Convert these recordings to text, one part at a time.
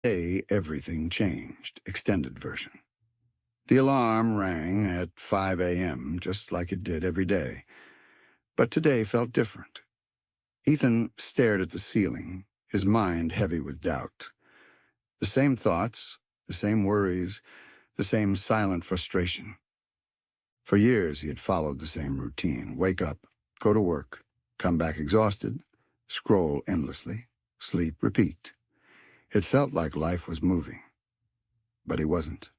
Today, everything changed. Extended version. The alarm rang at 5 a.m., just like it did every day. But today felt different. Ethan stared at the ceiling, his mind heavy with doubt. The same thoughts, the same worries, the same silent frustration. For years he had followed the same routine. Wake up, go to work, come back exhausted, scroll endlessly, sleep, repeat. It felt like life was moving. But he wasn't.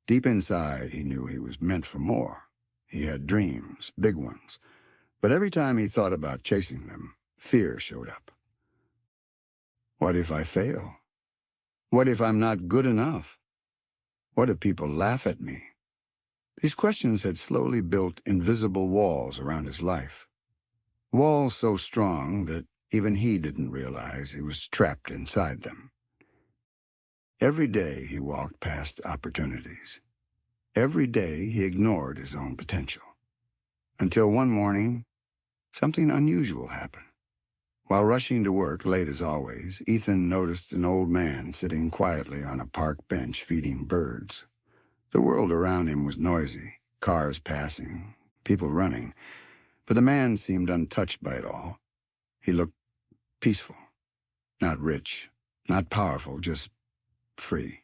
Deep inside, he knew he was meant for more. He had dreams, big ones. But every time he thought about chasing them, fear showed up. What if I fail? What if I'm not good enough? What if people laugh at me? These questions had slowly built invisible walls around his life. Walls so strong that even he didn't realize he was trapped inside them. Every day he walked past opportunities. Every day he ignored his own potential. Until one morning, something unusual happened. While rushing to work late as always, Ethan noticed an old man sitting quietly on a park bench feeding birds. The world around him was noisy, cars passing, people running, but the man seemed untouched by it all. He looked peaceful, not rich, not powerful, just free.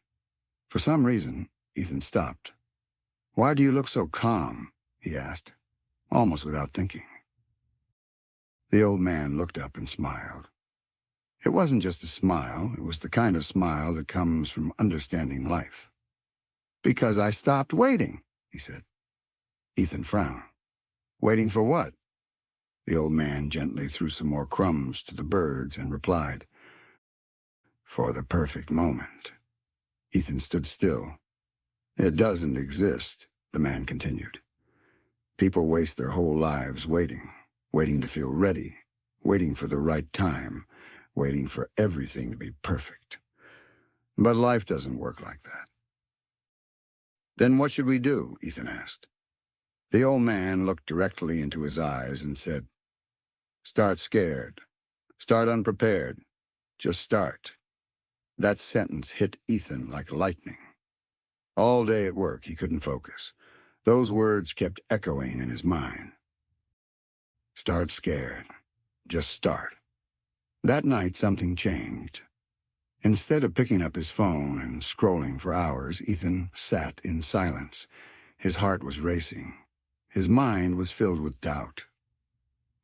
For some reason, Ethan stopped. "Why do you look so calm?" he asked, almost without thinking. The old man looked up and smiled. It wasn't just a smile, it was the kind of smile that comes from understanding life. "Because I stopped waiting," he said. Ethan frowned. "Waiting for what?" The old man gently threw some more crumbs to the birds and replied, "For the perfect moment." Ethan stood still. "It doesn't exist," the man continued. "People waste their whole lives waiting to feel ready, waiting for the right time, waiting for everything to be perfect. But life doesn't work like that." "Then what should we do?" Ethan asked. The old man looked directly into his eyes and said, "Start scared. Start unprepared. Just start." That sentence hit Ethan like lightning. All day at work, he couldn't focus. Those words kept echoing in his mind. Start scared. Just start. That night, something changed. Instead of picking up his phone and scrolling for hours, Ethan sat in silence. His heart was racing. His mind was filled with doubt.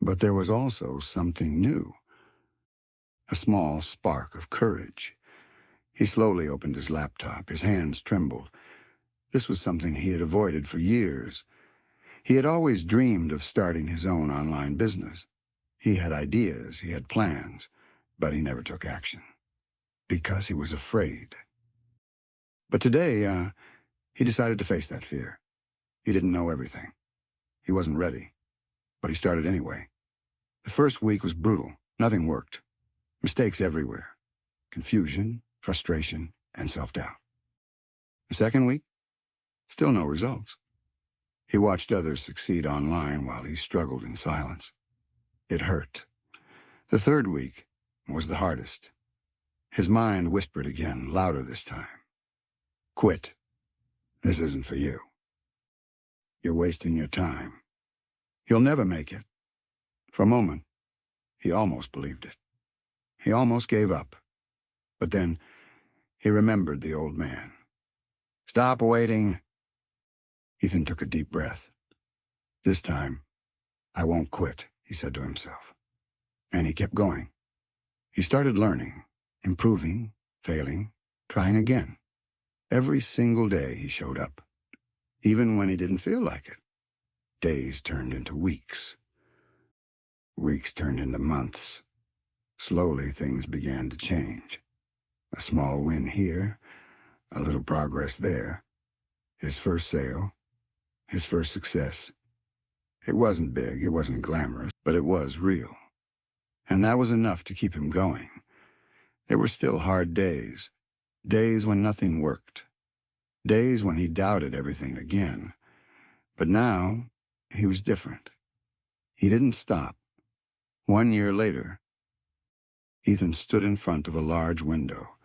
But there was also something new. A small spark of courage. He slowly opened his laptop. His hands trembled. This was something he had avoided for years. He had always dreamed of starting his own online business. He had ideas, he had plans, but he never took action. Because he was afraid. But today, he decided to face that fear. He didn't know everything. He wasn't ready. But he started anyway. The first week was brutal. Nothing worked. Mistakes everywhere. Confusion, frustration, and self-doubt. The second week? Still no results. He watched others succeed online while he struggled in silence. It hurt. The third week was the hardest. His mind whispered again, louder this time. "Quit. This isn't for you. You're wasting your time. You'll never make it." For a moment, he almost believed it. He almost gave up. But then he remembered the old man. "Stop waiting." Ethan took a deep breath. "This time, I won't quit," he said to himself. And he kept going. He started learning, improving, failing, trying again. Every single day he showed up, even when he didn't feel like it. Days turned into weeks. Weeks turned into months. Slowly, things began to change. A small win here, a little progress there. His first sale, his first success. It wasn't big, it wasn't glamorous, but it was real. And that was enough to keep him going. There were still hard days. Days when nothing worked. Days when he doubted everything again. But now, he was different. He didn't stop. 1 year later, Ethan stood in front of a large window,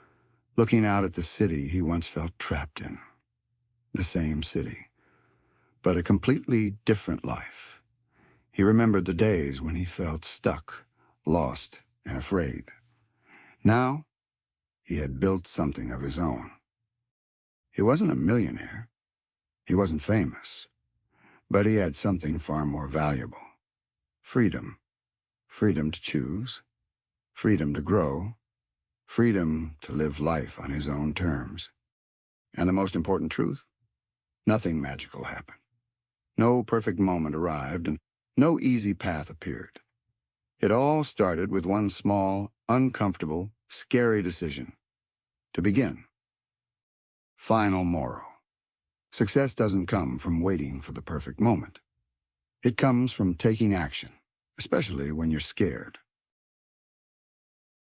looking out at the city he once felt trapped in. The same city, but a completely different life. He remembered the days when he felt stuck, lost, and afraid. Now, he had built something of his own. He wasn't a millionaire. He wasn't famous. But he had something far more valuable. Freedom. Freedom to choose. Freedom to grow. Freedom to live life on his own terms. And the most important truth? Nothing magical happened. No perfect moment arrived, and no easy path appeared. It all started with one small, uncomfortable, scary decision. To begin. Final moral. Success doesn't come from waiting for the perfect moment. It comes from taking action, especially when you're scared.